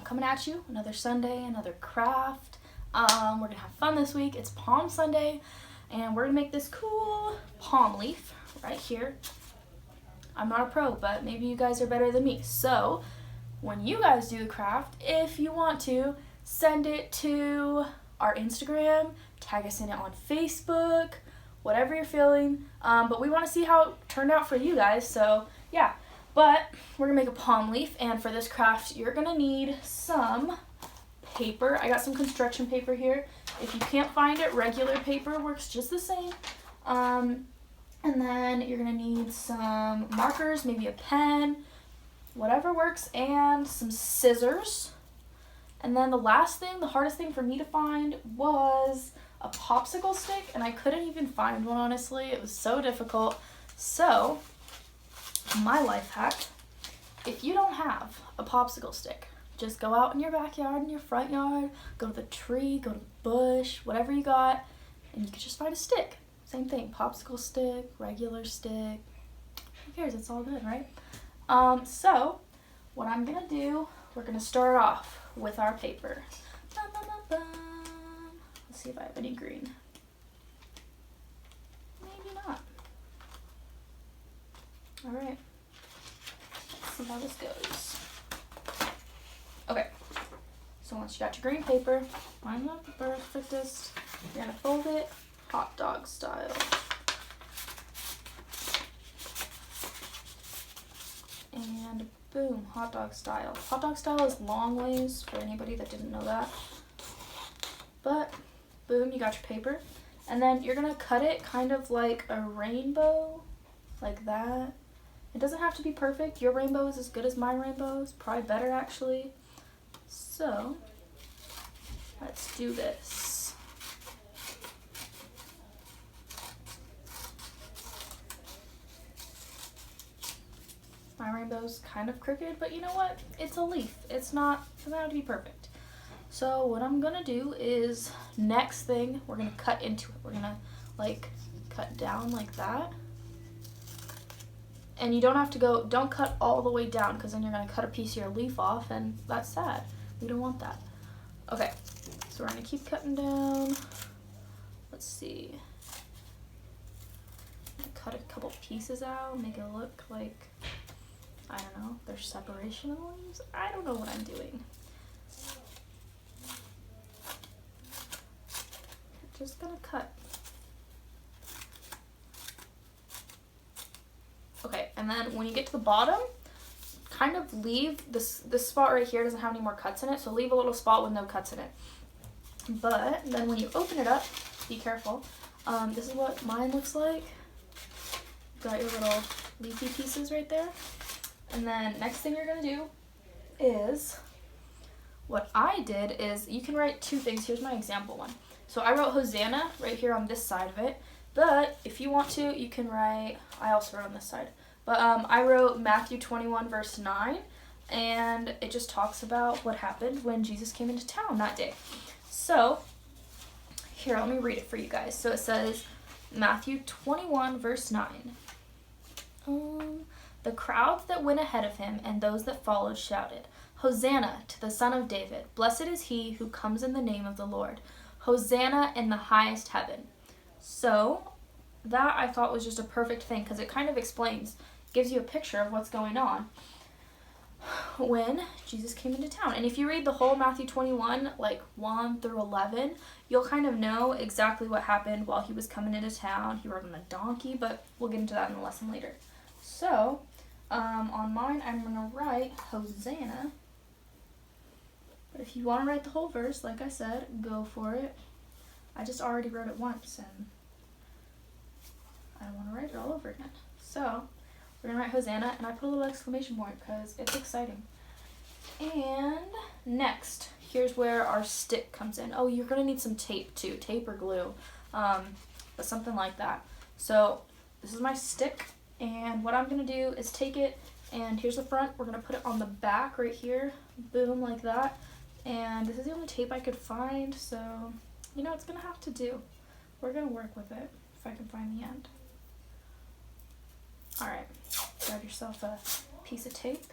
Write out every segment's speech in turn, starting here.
coming at you, another Sunday, another craft. We're gonna have fun this week. It's Palm Sunday, and we're gonna make this cool palm leaf right here. I'm not a pro, but maybe you guys are better than me. So when you guys do the craft, if you want to, send it to our Instagram, tag us in it on Facebook, whatever you're feeling. But we want to see how it turned out for you guys, so yeah. But we're gonna make a palm leaf, and for this craft, you're gonna need some paper. I got some construction paper here. If you can't find it, regular paper works just the same. And then you're gonna need some markers, maybe a pen, whatever works, and some scissors. And then the last thing, the hardest thing for me to find was a popsicle stick, and I couldn't even find one, honestly. It was so difficult. So, my life hack, if you don't have a popsicle stick, just go out in your backyard, in your front yard, go to the tree, go to the bush, whatever you got, and you can just find a stick. Same thing, popsicle stick, regular stick, who cares, it's all good, right? So, what I'm gonna do, we're gonna start off with our paper. Let's see if I have any green. Maybe not. Alright, let's see how this goes. Okay, so once you got your green paper, line up the perfectest. You're gonna fold it hot dog style. And boom, hot dog style. Hot dog style is long ways for anybody that didn't know that. But boom, you got your paper. And then you're gonna cut it kind of like a rainbow, like that. It doesn't have to be perfect. Your rainbow is as good as my rainbow. It's probably better actually. So let's do this. My rainbow's kind of crooked, but you know what? It's a leaf. It doesn't have to be perfect. So what I'm gonna do is, next thing, we're gonna cut into it. We're gonna like cut down like that. And you don't have to don't cut all the way down, because then you're gonna cut a piece of your leaf off, and that's sad. We don't want that. Okay, so we're gonna keep cutting down. Let's see. Cut a couple pieces out, make it look like, I don't know, there's separation of the leaves. I don't know what I'm doing. Just gonna cut. Okay, and then when you get to the bottom, kind of leave this spot right here doesn't have any more cuts in it, so leave a little spot with no cuts in it. But then when you open it up, be careful. This is what mine looks like. Got your little leafy pieces right there. And then next thing you're gonna do is, what I did is, you can write two things. Here's my example one. So I wrote Hosanna right here on this side of it, but if you want to, you can write, I also wrote on this side, but I wrote Matthew 21 verse 9, and it just talks about what happened when Jesus came into town that day. So here, let me read it for you guys. So it says, Matthew 21 verse 9. The crowds that went ahead of him and those that followed shouted, Hosanna to the Son of David. Blessed is he who comes in the name of the Lord. Hosanna in the highest heaven. So that I thought was just a perfect thing, because it kind of explains, gives you a picture of what's going on when Jesus came into town. And if you read the whole Matthew 21, like 1 through 11, you'll kind of know exactly what happened while he was coming into town. He rode on a donkey, but we'll get into that in the lesson later. So on mine, I'm going to write Hosanna. But if you want to write the whole verse, like I said, go for it. I just already wrote it once, and I don't want to write it all over again. So we're going to write Hosanna, and I put a little exclamation point because it's exciting. And next, here's where our stick comes in. Oh, you're going to need some tape too, tape or glue, but something like that. So this is my stick, and what I'm going to do is take it, and here's the front. We're going to put it on the back right here, boom, like that. And this is the only tape I could find, so, you know, it's going to have to do. We're going to work with it if I can find the end. Alright, grab yourself a piece of tape.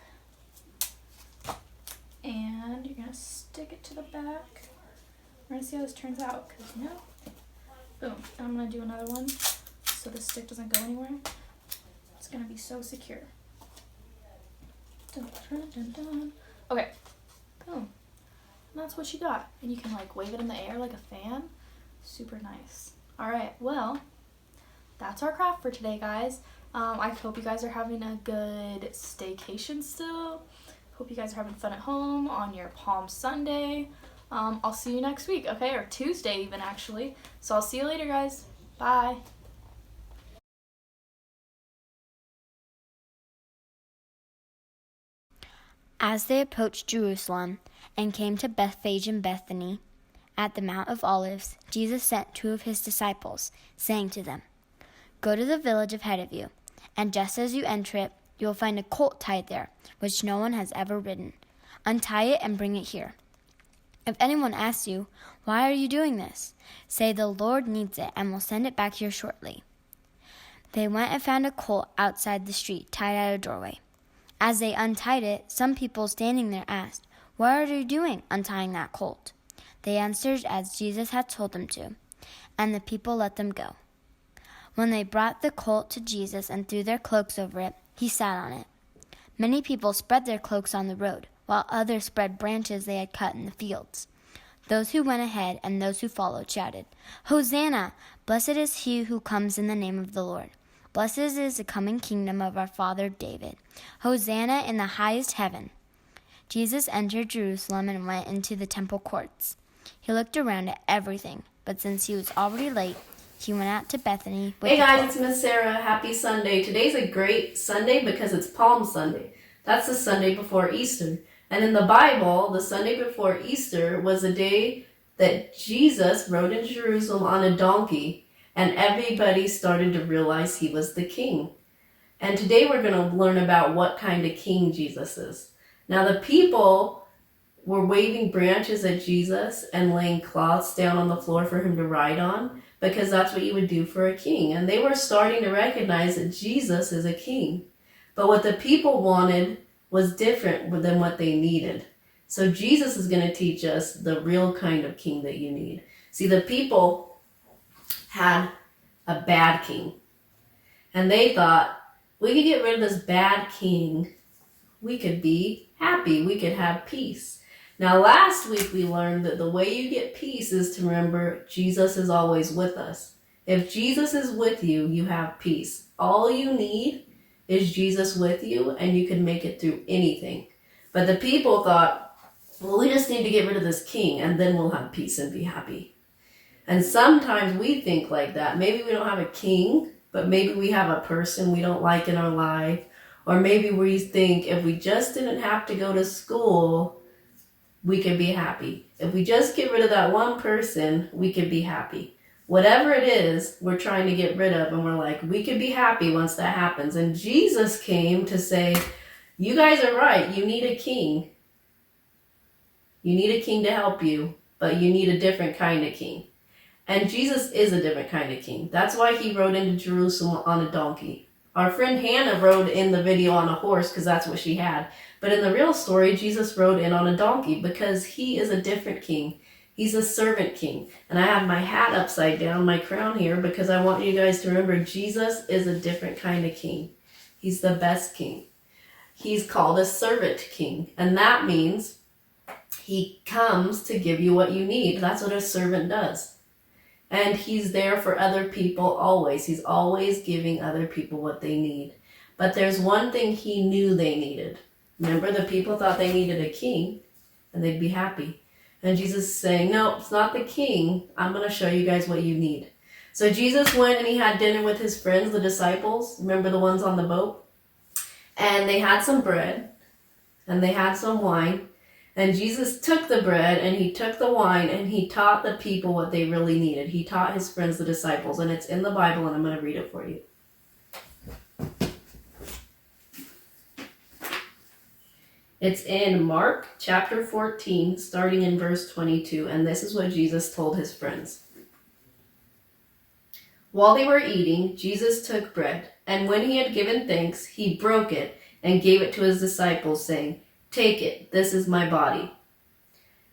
And you're going to stick it to the back. We're going to see how this turns out, because boom. And I'm going to do another one so the stick doesn't go anywhere. It's going to be so secure. Dun, dun, dun, dun. Okay, boom. And that's what you got. And you can like wave it in the air like a fan. Super nice. All right, well, that's our craft for today, guys. I hope you guys are having a good staycation still. Hope you guys are having fun at home on your Palm Sunday. I'll see you next week, okay? Or Tuesday even, actually. So I'll see you later, guys. Bye. As they approached Jerusalem and came to Bethphage and Bethany, at the Mount of Olives, Jesus sent 2 of his disciples, saying to them, "Go to the village ahead of you, and just as you enter it, you will find a colt tied there, which no one has ever ridden. Untie it and bring it here. If anyone asks you, 'Why are you doing this?' say, 'The Lord needs it, and will send it back here shortly.'" They went and found a colt outside the street, tied at a doorway. As they untied it, some people standing there asked, "What are you doing, untying that colt?" They answered as Jesus had told them to, and the people let them go. When they brought the colt to Jesus and threw their cloaks over it, he sat on it. Many people spread their cloaks on the road, while others spread branches they had cut in the fields. Those who went ahead and those who followed shouted, "Hosanna! Blessed is he who comes in the name of the Lord. Blessed is the coming kingdom of our father David. Hosanna in the highest heaven." Jesus entered Jerusalem and went into the temple courts. He looked around at everything, but since he was already late, he went out to Bethany with Hey guys, it's Miss Sarah. Happy Sunday. Today's a great Sunday because it's Palm Sunday. That's the Sunday before Easter. And in the Bible, the Sunday before Easter was a day that Jesus rode in Jerusalem on a donkey, and everybody started to realize he was the king. And today we're going to learn about what kind of king Jesus is. Now the people were waving branches at Jesus and laying cloths down on the floor for him to ride on, because that's what you would do for a king. And they were starting to recognize that Jesus is a king. But what the people wanted was different than what they needed. So Jesus is going to teach us the real kind of king that you need. See, the people had a bad king. And they thought, we could get rid of this bad king. We could be happy. We could have peace. Now, last week we learned that the way you get peace is to remember Jesus is always with us. If Jesus is with you, you have peace. All you need is Jesus with you, and you can make it through anything. But the people thought, well, we just need to get rid of this king, and then we'll have peace and be happy. And sometimes we think like that. Maybe we don't have a king, but maybe we have a person we don't like in our life. Or maybe we think if we just didn't have to go to school, we could be happy. If we just get rid of that one person, we could be happy. Whatever it is, we're trying to get rid of, and we're like, we could be happy once that happens. And Jesus came to say, you guys are right. You need a king. You need a king to help you, but you need a different kind of king. And Jesus is a different kind of king. That's why he rode into Jerusalem on a donkey. Our friend Hannah rode in the video on a horse because that's what she had. But in the real story, Jesus rode in on a donkey because he is a different king. He's a servant king. And I have my hat upside down, my crown here, because I want you guys to remember Jesus is a different kind of king. He's the best king. He's called a servant king. And that means he comes to give you what you need. That's what a servant does. And he's there for other people always. He's always giving other people what they need. But there's one thing he knew they needed. Remember, the people thought they needed a king and they'd be happy. And Jesus is saying, no, it's not the king. I'm going to show you guys what you need. So Jesus went and he had dinner with his friends, the disciples. Remember the ones on the boat? And they had some bread and they had some wine. And Jesus took the bread and he took the wine and he taught the people what they really needed. He taught his friends, the disciples, and it's in the Bible, and I'm going to read it for you. It's in Mark chapter 14, starting in verse 22, and this is what Jesus told his friends. While they were eating, Jesus took bread, and when he had given thanks, he broke it and gave it to his disciples, saying, Take it. This is my body."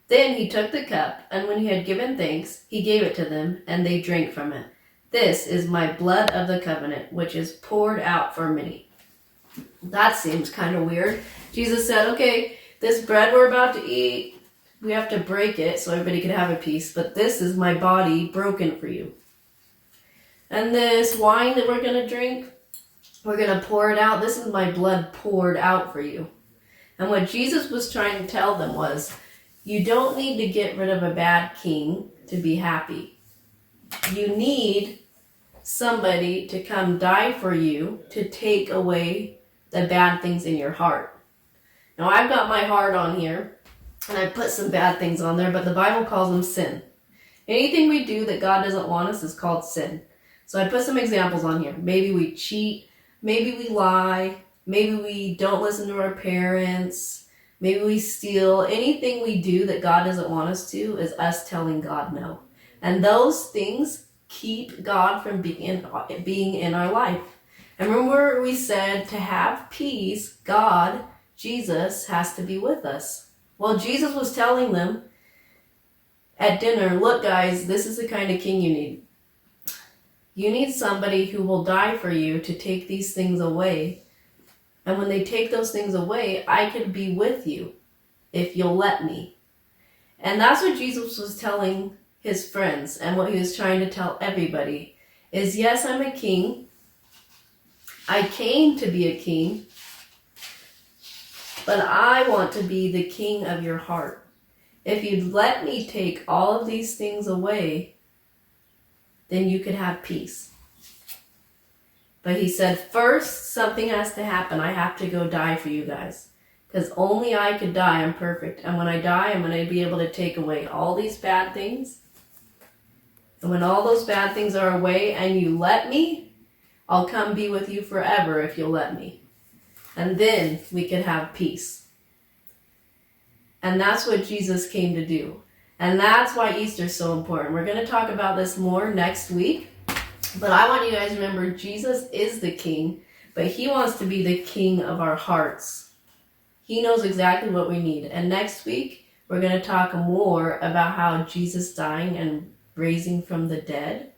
Then he took the cup, and when he had given thanks, he gave it to them, and they drank from it. "This is my blood of the covenant, which is poured out for many." That seems kind of weird. Jesus said, okay, this bread we're about to eat, we have to break it so everybody can have a piece, but this is my body broken for you. And this wine that we're going to drink, we're going to pour it out. This is my blood poured out for you. And what Jesus was trying to tell them was, you don't need to get rid of a bad king to be happy. You need somebody to come die for you to take away the bad things in your heart. Now I've got my heart on here, and I put some bad things on there, but the Bible calls them sin. Anything we do that God doesn't want us is called sin. So I put some examples on here. Maybe we cheat, maybe we lie, maybe we don't listen to our parents, maybe we steal. Anything we do that God doesn't want us to is us telling God no. And those things keep God from being in our life. And remember we said to have peace, God, Jesus, has to be with us. Well, Jesus was telling them at dinner, look guys, this is the kind of king you need. You need somebody who will die for you to take these things away. And when they take those things away, I can be with you if you'll let me. And that's what Jesus was telling his friends, and what he was trying to tell everybody is, yes, I'm a king. I came to be a king, but I want to be the king of your heart. If you'd let me take all of these things away, then you could have peace. But he said, first, something has to happen. I have to go die for you guys. Because only I could die. I'm perfect. And when I die, I'm going to be able to take away all these bad things. And when all those bad things are away and you let me, I'll come be with you forever if you'll let me. And then we can have peace. And that's what Jesus came to do. And that's why Easter is so important. We're going to talk about this more next week. But I want you guys to remember, Jesus is the king, but he wants to be the king of our hearts. He knows exactly what we need. And next week, we're going to talk more about how Jesus dying and raising from the dead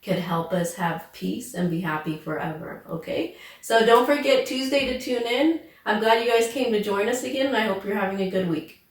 could help us have peace and be happy forever, okay? So don't forget Tuesday to tune in. I'm glad you guys came to join us again, and I hope you're having a good week.